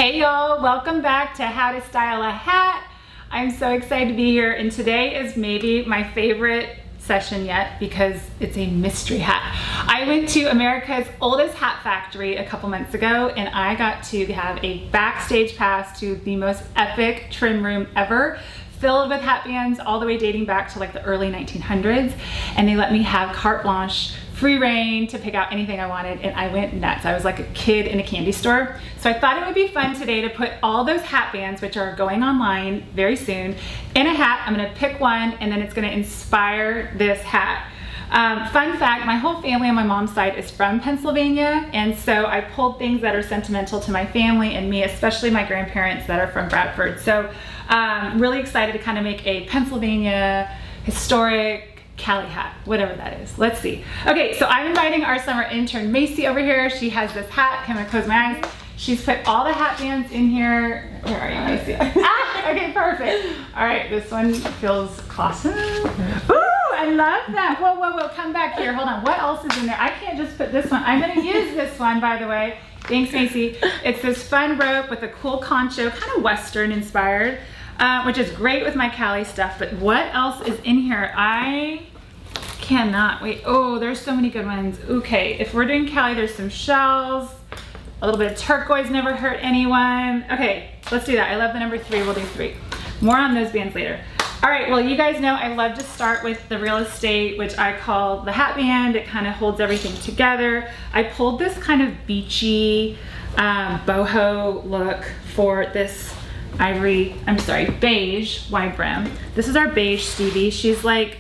Hey y'all, welcome back to How to Style a Hat. I'm so excited to be here, and today is maybe my favorite session yet because it's a mystery hat. I went to America's oldest hat factory a couple months ago, and I got to have a backstage pass to the most epic trim room ever, filled with hat bands all the way dating back to like the early 1900s, and they let me have carte blanche, free reign to pick out anything I wanted, and I went nuts. I was like a kid in a candy store. So I thought it would be fun today to put all those hat bands, which are going online very soon, in a hat. I'm gonna pick one, and then it's gonna inspire this hat. Fun fact, my whole family on my mom's side is from Pennsylvania, and so I pulled things that are sentimental to my family and me, especially my grandparents that are from Bradford. So really excited to kind of make a Pennsylvania historic Cali hat, whatever that is. Let's see. Okay, so I'm inviting our summer intern Macy over here. She has this hat. Can I close my eyes? She's put all the hat bands in here. Where are you, Macy? Okay, perfect. All right, this one feels awesome. Ooh, I love that. Whoa, whoa, whoa, come back here. Hold on, what else is in there? I can't just put this one. I'm gonna use this one, by the way. Thanks, Macy. It's this fun rope with a cool concho, kind of Western inspired, which is great with my Cali stuff, but what else is in here? I cannot wait. Oh, there's so many good ones. Okay, if we're doing Cali, there's some shells. A little bit of turquoise never hurt anyone. Okay, let's do that. I love the number 3, we'll do 3. More on those bands later. All right, well, you guys know I love to start with the real estate, which I call the hat band. It kind of holds everything together. I pulled this kind of beachy boho look for this beige wide brim. This is our beige Stevie. She's like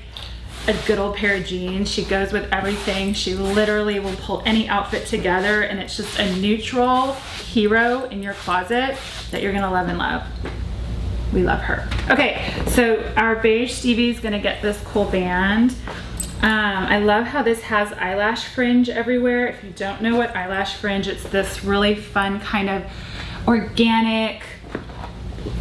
a good old pair of jeans. She goes with everything. She literally will pull any outfit together, and it's just a neutral hero in your closet that you're gonna love and love. We love her. Okay, so our beige Stevie is gonna get this cool band. I love how this has eyelash fringe everywhere. If you don't know what eyelash fringe, it's this really fun kind of organic,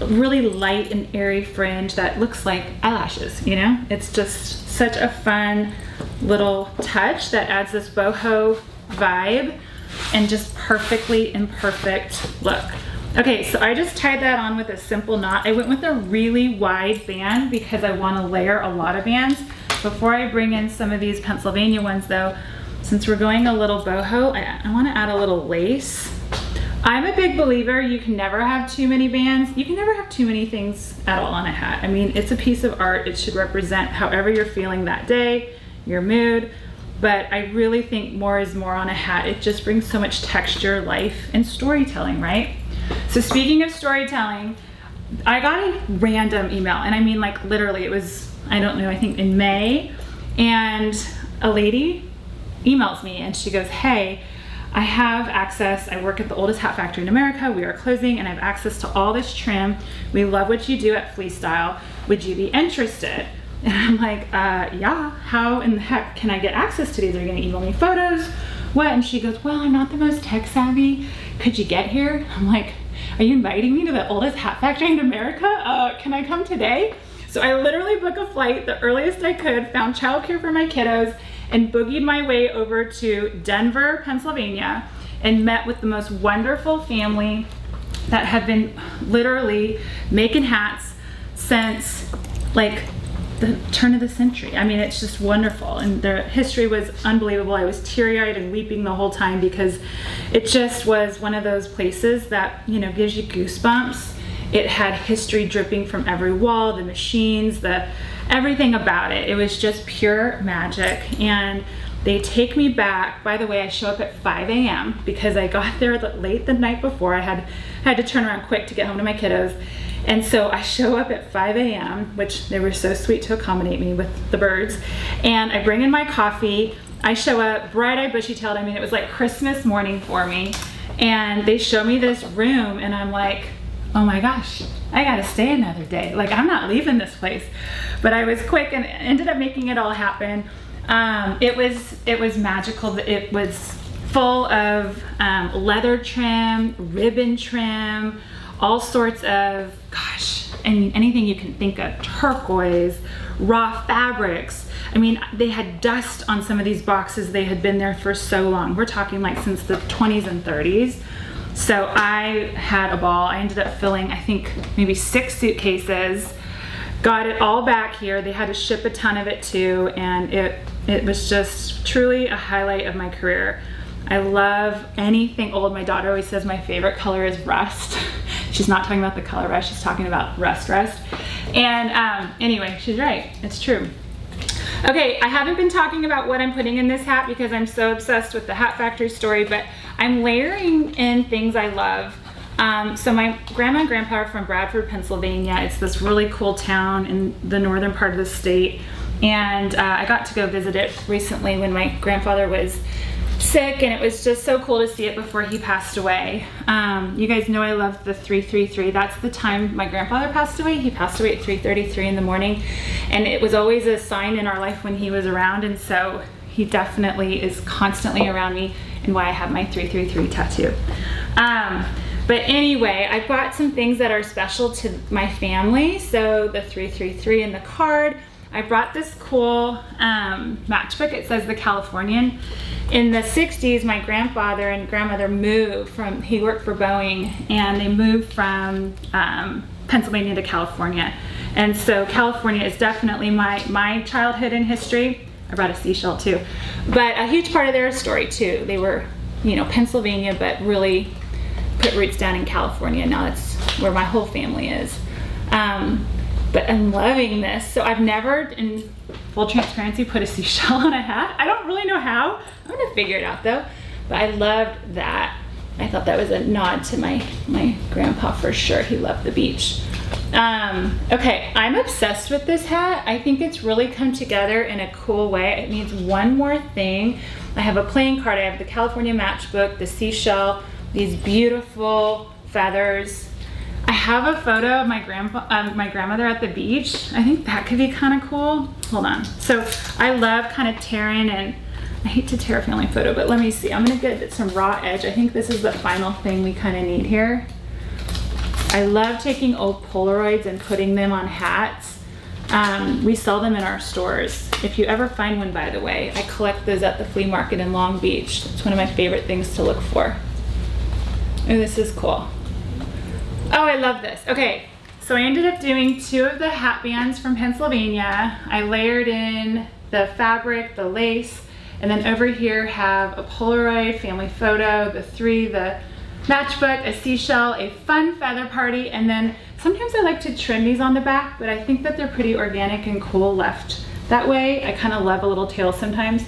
really light and airy fringe that looks like eyelashes, you know? It's just such a fun little touch that adds this boho vibe and just perfectly imperfect look. Okay, so I just tied that on with a simple knot. I went with a really wide band because I want to layer a lot of bands. Before I bring in some of these Pennsylvania ones though, since we're going a little boho, I want to add a little lace. I'm a big believer you can never have too many bands. You can never have too many things at all on a hat. I mean, it's a piece of art. It should represent however you're feeling that day, your mood. But I really think more is more on a hat. It just brings so much texture, life, and storytelling, right? So speaking of storytelling, I got a random email, and I mean like literally it was, I don't know, I think in May, and a lady emails me and she goes, hey, I have access, I work at the oldest hat factory in America, we are closing, and I have access to all this trim. We love what you do at Flea Style. Would you be interested? And I'm like, yeah, how in the heck can I get access to these? Are you gonna email me photos? What? And she goes, well, I'm not the most tech savvy. Could you get here? I'm like, are you inviting me to the oldest hat factory in America? Can I come today? So I literally booked a flight the earliest I could, found childcare for my kiddos, and boogied my way over to Denver, Pennsylvania, and met with the most wonderful family that have been literally making hats since like the turn of the century. I mean, it's just wonderful, and their history was unbelievable. I was teary-eyed and weeping the whole time because it just was one of those places that, you know, gives you goosebumps. It had history dripping from every wall, the machines, everything about it. It was just pure magic, and they take me back. By the way, I show up at 5 a.m. because I got there late the night before. I had to turn around quick to get home to my kiddos. And so I show up at 5 a.m., which they were so sweet to accommodate me with the birds. And I bring in my coffee. I show up bright-eyed, bushy-tailed. I mean, it was like Christmas morning for me. And they show me this room, and I'm like, oh my gosh, I gotta stay another day. Like, I'm not leaving this place. But I was quick and ended up making it all happen. It was magical. It was full of leather trim, ribbon trim, all sorts of, gosh, I mean, anything you can think of, turquoise, raw fabrics. I mean, they had dust on some of these boxes. They had been there for so long. We're talking like since the 20s and 30s. So I had a ball. I ended up filling, I think, maybe 6 suitcases. Got it all back here. They had to ship a ton of it too, and it was just truly a highlight of my career. I love anything old. My daughter always says my favorite color is rust. She's not talking about the color rust, she's talking about rust. And anyway, she's right, it's true. Okay, I haven't been talking about what I'm putting in this hat because I'm so obsessed with the Hat Factory story, but I'm layering in things I love. So my grandma and grandpa are from Bradford, Pennsylvania. It's this really cool town in the northern part of the state. And I got to go visit it recently when my grandfather was sick, and it was just so cool to see it before he passed away. You guys know I love the 333. That's the time my grandfather passed away. He passed away at 3:33 in the morning, and it was always a sign in our life when he was around, and so he definitely is constantly around me, and why I have my 333 tattoo. But anyway, I bought some things that are special to my family. So the 333 in the card. I brought this cool matchbook. It says the Californian. In the 60s, my grandfather and grandmother moved from, he worked for Boeing, and they moved from Pennsylvania to California. And so California is definitely my childhood and history. I brought a seashell too. But a huge part of their story too. They were, you know, Pennsylvania, but really put roots down in California. Now that's where my whole family is. But I'm loving this. So I've never, in full transparency, put a seashell on a hat. I don't really know how. I'm gonna figure it out though. But I loved that. I thought that was a nod to my grandpa for sure. He loved the beach. Okay, I'm obsessed with this hat. I think it's really come together in a cool way. It needs one more thing. I have a playing card. I have the California matchbook, the seashell, these beautiful feathers. I have a photo of my grandmother at the beach. I think that could be kind of cool. Hold on. So I love kind of tearing, and I hate to tear a family photo, but let me see. I'm gonna get some raw edge. I think this is the final thing we kind of need here. I love taking old Polaroids and putting them on hats. We sell them in our stores. If you ever find one, by the way, I collect those at the flea market in Long Beach. It's one of my favorite things to look for. Oh, this is cool. Oh, I love this. Okay, so I ended up doing 2 of the hat bands from Pennsylvania. I layered in the fabric, the lace, and then over here have a Polaroid family photo, the 3, the matchbook, a seashell, a fun feather party, and then sometimes I like to trim these on the back, but I think that they're pretty organic and cool left that way. I kind of love a little tail sometimes.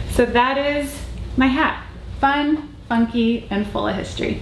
So that is my hat. Fun, funky, and full of history.